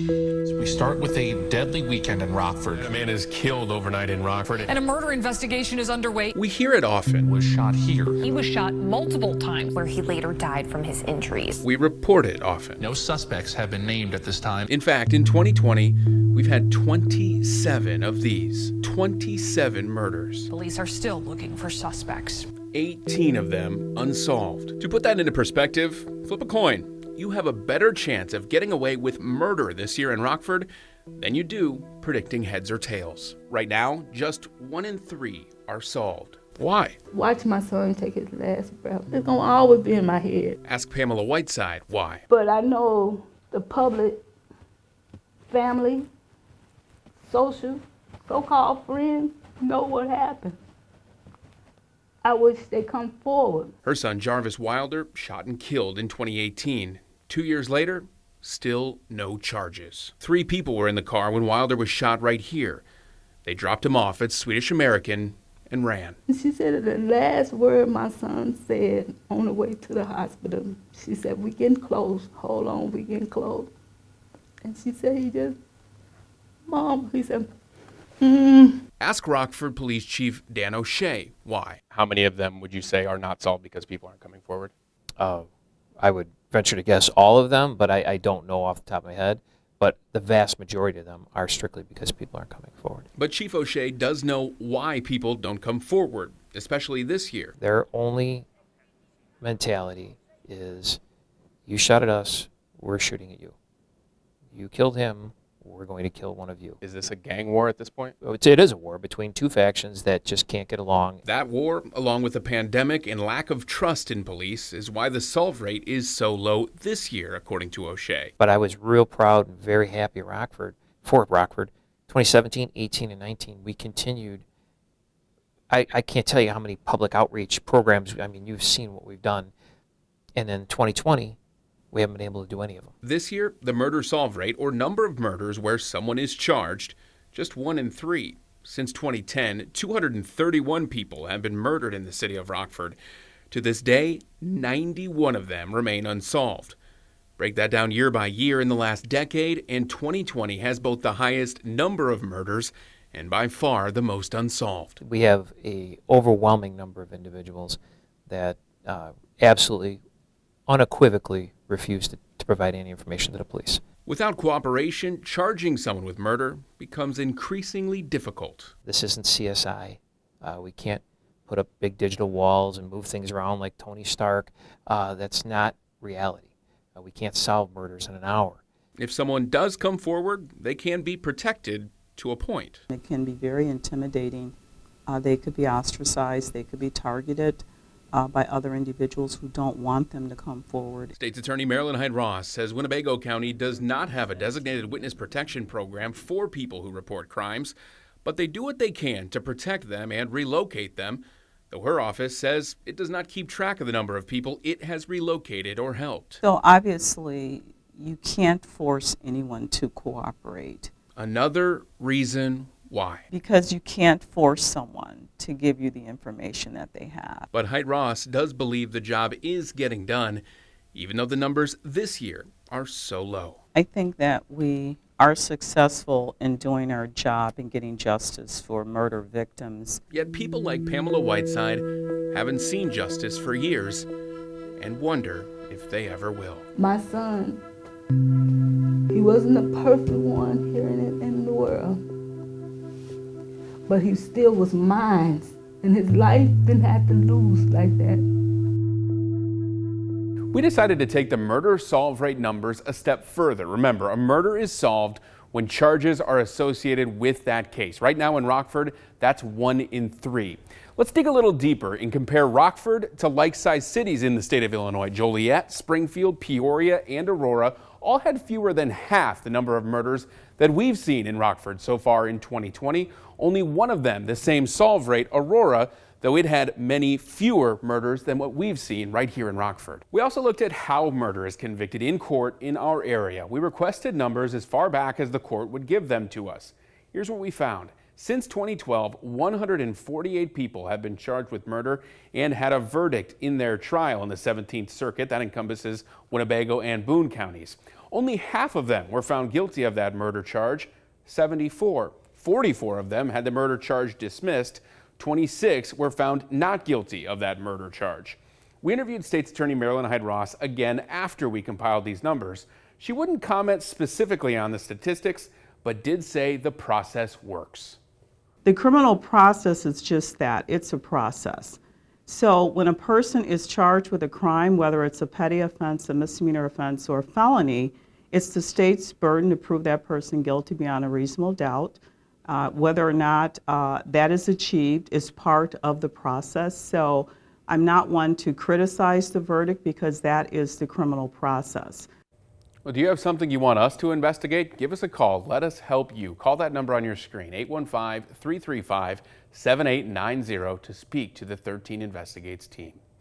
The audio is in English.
We start with a deadly weekend in Rockford. A man is killed overnight in Rockford. And a murder investigation is underway. We hear it often. Was shot here. He was shot multiple times. Where he later died from his injuries. We report it often. No suspects have been named at this time. In fact, in 2020, we've had 27 of these. 27 murders. Police are still looking for suspects. 18 of them unsolved. To put that into perspective, flip a coin. You have a better chance of getting away with murder this year in Rockford than you do predicting heads or tails. Right now, just 1 in 3 are solved. Why? Watch my son take his last breath. It's gonna always be in my head. Ask Pamela Whiteside why. But I know the public, family, social, so-called friends know what happened. I wish they come forward. Her son Jarvis Wilder shot and killed in 2018. 2 years later, still no charges. 3 people were in the car when Wilder was shot right here. They dropped him off at Swedish American and ran. She said the last word my son said on the way to the hospital, she said, "We getting close, hold on, we getting close." And she said, Mom, he said, Ask Rockford Police Chief Dan O'Shea why. How many of them would you say are not solved because people aren't coming forward? I would venture to guess all of them, but I don't know off the top of my head. But the vast majority of them are strictly because people aren't coming forward. But Chief O'Shea does know why people don't come forward, especially this year. Their only mentality is, you shot at us, we're shooting at you. You killed him, we're going to kill one of you. Is this a gang war at this point? It is a war between 2 factions that just can't get along. That war, along with the pandemic and lack of trust in police, is why the solve rate is so low this year, according to O'Shea. But I was real proud and very happy for Rockford. 2017, 18, and 19, we continued. I can't tell you how many public outreach programs, I mean, you've seen what we've done. And then 2020, we haven't been able to do any of them. This year, the murder solve rate, or number of murders where someone is charged, just 1 in 3. Since 2010, 231 people have been murdered in the city of Rockford. To this day, 91 of them remain unsolved. Break that down year by year in the last decade, and 2020 has both the highest number of murders and by far the most unsolved. We have an overwhelming number of individuals that absolutely, unequivocally refuse to provide any information to the police. Without cooperation, charging someone with murder becomes increasingly difficult. This isn't CSI. We can't put up big digital walls and move things around like Tony Stark. That's not reality. We can't solve murders in an hour. If someone does come forward, they can be protected to a point. It can be very intimidating. They could be ostracized. They could be targeted by other individuals who don't want them to come forward. State's Attorney Marilyn Hyde-Ross says Winnebago County does not have a designated witness protection program for people who report crimes, but they do what they can to protect them and relocate them, though her office says it does not keep track of the number of people it has relocated or helped. So obviously, you can't force anyone to cooperate. Another reason why. Because you can't force someone to give you the information that they have. But Hyde-Ross does believe the job is getting done, even though the numbers this year are so low. I think that we are successful in doing our job and getting justice for murder victims. Yet people like Pamela Whiteside haven't seen justice for years and wonder if they ever will. My son, he wasn't the perfect one here in the world, but he still was mine, and his life didn't have to lose like that. We decided to take the murder solve rate numbers a step further. Remember, a murder is solved when charges are associated with that case. Right now in Rockford, that's 1 in 3. Let's dig a little deeper and compare Rockford to like-sized cities in the state of Illinois. Joliet, Springfield, Peoria, and Aurora all had fewer than half the number of murders that we've seen in Rockford so far in 2020. Only one of them, the same solve rate, Aurora, though it had many fewer murders than what we've seen right here in Rockford. We also looked at how murder is convicted in court in our area. We requested numbers as far back as the court would give them to us. Here's what we found. Since 2012, 148 people have been charged with murder and had a verdict in their trial in the 17th Circuit. That encompasses Winnebago and Boone counties. Only half of them were found guilty of that murder charge, 74. 44 of them had the murder charge dismissed. 26 were found not guilty of that murder charge. We interviewed State's Attorney Marilyn Hyde-Ross again after we compiled these numbers. She wouldn't comment specifically on the statistics, but did say the process works. The criminal process is just that. It's a process. So when a person is charged with a crime, whether it's a petty offense, a misdemeanor offense, or a felony, it's the state's burden to prove that person guilty beyond a reasonable doubt. Whether or not that is achieved is part of the process. So I'm not one to criticize the verdict because that is the criminal process. Well, do you have something you want us to investigate? Give us a call. Let us help you. Call that number on your screen, 815-335-7890, to speak to the 13 Investigates team.